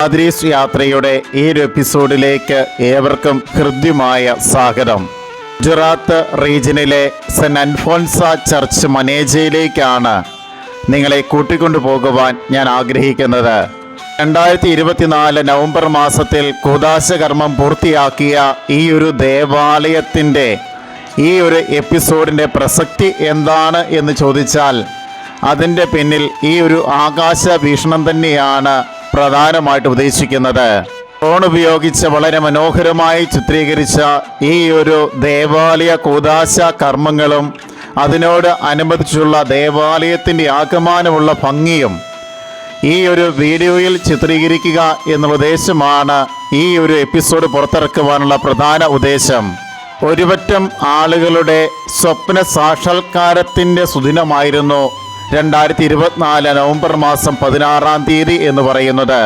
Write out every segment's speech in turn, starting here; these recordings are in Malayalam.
ആദ്രീസ് യാത്രയുടെ ഈ ഒരു എപ്പിസോഡിലേക്ക് ഏവർക്കും ഹൃദ്യമായ സ്വാഗതം. ഗുജറാത്ത് റീജിയനിലെ സെന്റ് അൽഫോൻസ ചർച്ച് മനേജയിലേക്കാണ് നിങ്ങളെ കൂട്ടിക്കൊണ്ടു പോകുവാൻ ഞാൻ ആഗ്രഹിക്കുന്നത്. 2024 നവംബർ മാസത്തിൽ കൂദാശ കർമ്മം പൂർത്തിയാക്കിയ ഈ ഒരു ദേവാലയത്തിൻ്റെ ഈ ഒരു എപ്പിസോഡിൻ്റെ പ്രസക്തി എന്താണ് എന്ന് ചോദിച്ചാൽ അതിൻ്റെ പിന്നിൽ ഈ ഒരു ആകാശ വീക്ഷണം തന്നെയാണ് പ്രധാനമായിട്ട് ഉദ്ദേശിക്കുന്നത്. ഡ്രോൺ ഉപയോഗിച്ച് വളരെ മനോഹരമായി ചിത്രീകരിച്ച ഈ ഒരു ദേവാലയ കൂദാശ കർമ്മങ്ങളും അതിനോട് അനുബന്ധിച്ചുള്ള ദേവാലയത്തിൻ്റെ ആകമാനമുള്ള ഭംഗിയും ഈ ഒരു വീഡിയോയിൽ ചിത്രീകരിക്കുക എന്നുള്ള ഉദ്ദേശമാണ് ഈ ഒരു എപ്പിസോഡ് പുറത്തിറക്കുവാനുള്ള പ്രധാന ഉദ്ദേശം. ഒരുപറ്റം ആളുകളുടെ സ്വപ്ന സാക്ഷാത്കാരത്തിൻ്റെ സുദിനമായിരുന്നു 2024 നവംബർ മാസം 16-ാം തീയതി എന്ന് പറയുന്നത്.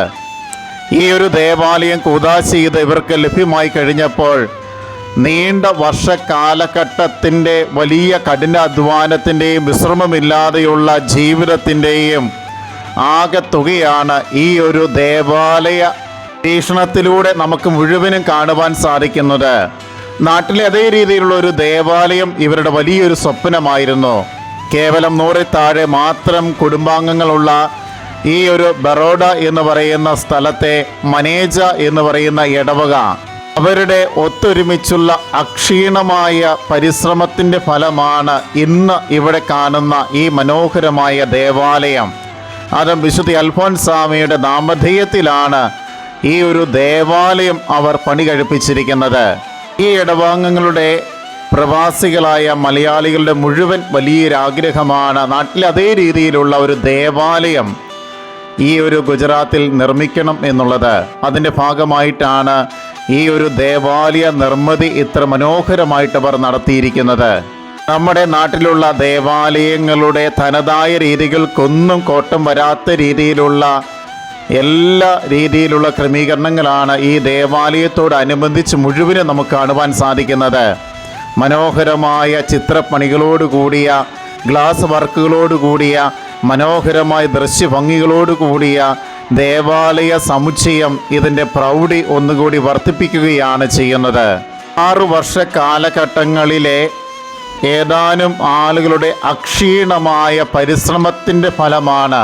ഈ ഒരു ദേവാലയം കൂദാശ ചെയ്ത് ഇവർക്ക് ലഭ്യമായി കഴിഞ്ഞപ്പോൾ നീണ്ട വർഷകാലഘട്ടത്തിൻ്റെ വലിയ കഠിനാധ്വാനത്തിൻ്റെയും വിശ്രമമില്ലാതെയുള്ള ജീവിതത്തിൻ്റെയും ആകെ തുകയാണ് ഈ ഒരു ദേവാലയ വീക്ഷണത്തിലൂടെ നമുക്ക് മുഴുവനും കാണുവാൻ സാധിക്കുന്നത്. നാട്ടിലെ അതേ രീതിയിലുള്ള ഒരു ദേവാലയം ഇവരുടെ വലിയൊരു സ്വപ്നമായിരുന്നു. കേവലം 100 താഴെ മാത്രം കുടുംബാംഗങ്ങളുള്ള ഈ ഒരു ബറോഡ എന്ന് പറയുന്ന സ്ഥലത്തെ മനേജ എന്ന് പറയുന്ന ഇടവക അവരുടെ ഒത്തൊരുമിച്ചുള്ള അക്ഷീണമായ പരിശ്രമത്തിൻ്റെ ഫലമാണ് ഇന്ന് ഇവിടെ കാണുന്ന ഈ മനോഹരമായ ദേവാലയം. അതും വിശുദ്ധ അൽഫോൻസാമയുടെ നാമധേയത്തിലാണ് ഈ ഒരു ദേവാലയം അവർ പണി കഴിപ്പിച്ചിരിക്കുന്നത്. ഈ ഇടവാംഗങ്ങളുടെ പ്രവാസികളായ മലയാളികളുടെ മുഴുവൻ വലിയൊരാഗ്രഹമാണ് നാട്ടിൽ അതേ രീതിയിലുള്ള ഒരു ദേവാലയം ഈ ഒരു ഗുജറാത്തിൽ നിർമ്മിക്കണം എന്നുള്ളത്. അതിൻ്റെ ഭാഗമായിട്ടാണ് ഈ ഒരു ദേവാലയ നിർമ്മിതി ഇത്ര മനോഹരമായിട്ട് അവർ നടത്തിയിരിക്കുന്നത്. നമ്മുടെ നാട്ടിലുള്ള ദേവാലയങ്ങളുടെ തനതായ രീതികൾക്കൊന്നും കോട്ടം വരാത്ത രീതിയിലുള്ള എല്ലാ രീതിയിലുള്ള ക്രമീകരണങ്ങളാണ് ഈ ദേവാലയത്തോടനുബന്ധിച്ച് മുഴുവനും നമുക്ക് കാണുവാൻ സാധിക്കുന്നത്. മനോഹരമായ ചിത്രപ്പണികളോടുകൂടിയ ഗ്ലാസ് വർക്കുകളോടുകൂടിയ മനോഹരമായ ദൃശ്യഭംഗികളോടുകൂടിയ ദേവാലയ സമുച്ചയം ഇതിൻ്റെ പ്രൗഢി ഒന്നുകൂടി വർദ്ധിപ്പിക്കുകയാണ് ചെയ്യുന്നത്. 6 വർഷ കാലഘട്ടങ്ങളിലെ ഏതാനും ആളുകളുടെ അക്ഷീണമായ പരിശ്രമത്തിൻ്റെ ഫലമാണ്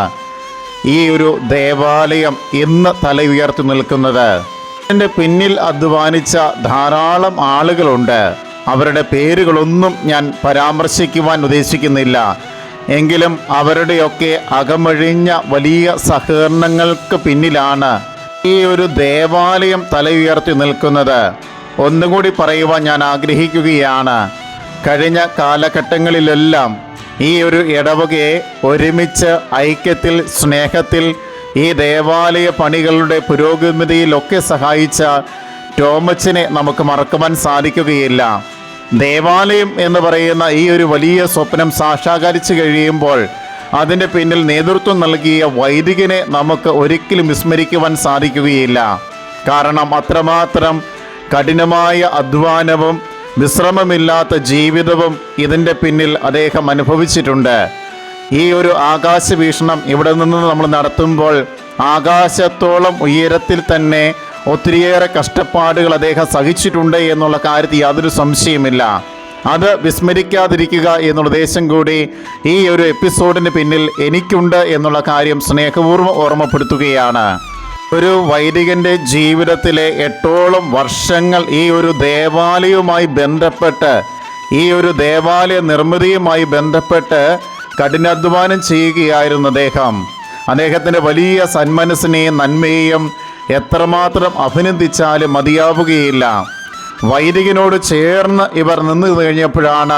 ഈ ഒരു ദേവാലയം ഇന്ന് തല ഉയർത്തി നിൽക്കുന്നത്. ഇതിൻ്റെ പിന്നിൽ അധ്വാനിച്ച ധാരാളം ആളുകളുണ്ട്. അവരുടെ പേരുകളൊന്നും ഞാൻ പരാമർശിക്കുവാൻ ഉദ്ദേശിക്കുന്നില്ല. എങ്കിലും അവരുടെയൊക്കെ അകമഴിഞ്ഞ വലിയ സഹകരണങ്ങൾക്ക് പിന്നിലാണ് ഈ ഒരു ദേവാലയം തല ഉയർത്തി നിൽക്കുന്നത്. ഒന്നുകൂടി പറയുവാൻ ഞാൻ ആഗ്രഹിക്കുകയാണ്. കഴിഞ്ഞ കാലഘട്ടങ്ങളിലെല്ലാം ഈ ഒരു ഇടവകയെ ഒരുമിച്ച് ഐക്യത്തിൽ സ്നേഹത്തിൽ ഈ ദേവാലയ പണികളുടെ പുരോഗതിയിലൊക്കെ സഹായിച്ച ടോമച്ചനെ നമുക്ക് മറക്കുവാൻ സാധിക്കുകയില്ല. ദേവാലയം എന്ന് പറയുന്ന ഈ ഒരു വലിയ സ്വപ്നം സാക്ഷാത്കരിച്ചു കഴിയുമ്പോൾ അതിൻ്റെ പിന്നിൽ നേതൃത്വം നൽകിയ വൈദികനെ നമുക്ക് ഒരിക്കലും വിസ്മരിക്കുവാൻ സാധിക്കുകയില്ല. കാരണം അത്രമാത്രം കഠിനമായ അധ്വാനവും വിശ്രമമില്ലാത്ത ജീവിതവും ഇതിൻ്റെ പിന്നിൽ അദ്ദേഹം അനുഭവിച്ചിട്ടുണ്ട്. ഈ ഒരു ആകാശ വീക്ഷണം ഇവിടെ നിന്ന് നമ്മൾ നടത്തുമ്പോൾ ആകാശത്തോളം ഉയരത്തിൽ തന്നെ ഒത്തിരിയേറെ കഷ്ടപ്പാടുകൾ അദ്ദേഹം സഹിച്ചിട്ടുണ്ട് എന്നുള്ള കാര്യത്തിൽ യാതൊരു സംശയമില്ല. അത് വിസ്മരിക്കാതിരിക്കുക എന്നുള്ള ഉദ്ദേശം കൂടി ഈ ഒരു എപ്പിസോഡിന് പിന്നിൽ എനിക്കുണ്ട് എന്നുള്ള കാര്യം സ്നേഹപൂർവ്വം ഓർമ്മപ്പെടുത്തുകയാണ്. ഒരു വൈദികൻ്റെ ജീവിതത്തിലെ 8ഓളം വർഷങ്ങൾ ഈ ഒരു ദേവാലയവുമായി ബന്ധപ്പെട്ട് ഈ ഒരു ദേവാലയ നിർമ്മിതിയുമായി ബന്ധപ്പെട്ട് കഠിനാധ്വാനം ചെയ്യുകയായിരുന്നു അദ്ദേഹത്തിൻ്റെ വലിയ സന്മനസ്സിനെയും നന്മയെയും എത്രമാത്രം അഭിനന്ദിച്ചാലും മതിയാവുകയില്ല. വൈദികനോട് ചേർന്ന് ഇവർ നിന്നു കഴിഞ്ഞപ്പോഴാണ്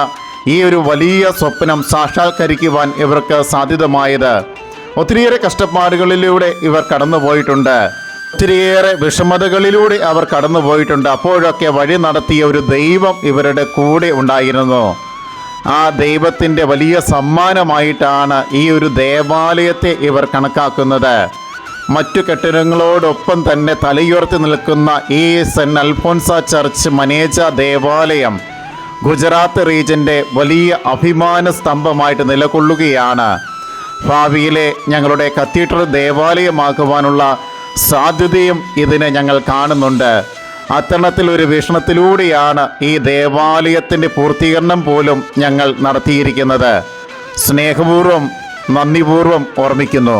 ഈ ഒരു വലിയ സ്വപ്നം സാക്ഷാത്കരിക്കുവാൻ ഇവർക്ക് സാധ്യതമായത്. ഒത്തിരിയേറെ കഷ്ടപ്പാടുകളിലൂടെ ഇവർ കടന്നുപോയിട്ടുണ്ട്. ഒത്തിരിയേറെ വിഷമതകളിലൂടെ അവർ കടന്നുപോയിട്ടുണ്ട്. അപ്പോഴൊക്കെ വഴി നടത്തിയ ഒരു ദൈവം ഇവരുടെ കൂടെ ഉണ്ടായിരുന്നു. ആ ദൈവത്തിൻ്റെ വലിയ സമ്മാനമായിട്ടാണ് ഈ ഒരു ദേവാലയത്തെ ഇവർ കണക്കാക്കുന്നത്. മറ്റു കെട്ടിടങ്ങളോടൊപ്പം തന്നെ തലയുയർത്തി നിൽക്കുന്ന ഈ സെന്റ് അൽഫോൻസ ചർച്ച് മനേജ ദേവാലയം ഗുജറാത്ത് റീജിയൻ്റെ വലിയ അഭിമാന സ്തംഭമായിട്ട് നിലകൊള്ളുകയാണ്. ഭാവിയിലെ ഞങ്ങളുടെ കത്തീഡ്രൽ ദേവാലയമാക്കുവാനുള്ള സാധ്യതയും ഇതിന് ഞങ്ങൾ കാണുന്നുണ്ട്. അത്തരത്തിലൊരു വീക്ഷണത്തിലൂടെയാണ് ഈ ദേവാലയത്തിൻ്റെ പൂർത്തീകരണം പോലും ഞങ്ങൾ നടത്തിയിരിക്കുന്നത്. സ്നേഹപൂർവ്വം നന്ദിപൂർവ്വം ഓർമ്മിക്കുന്നു.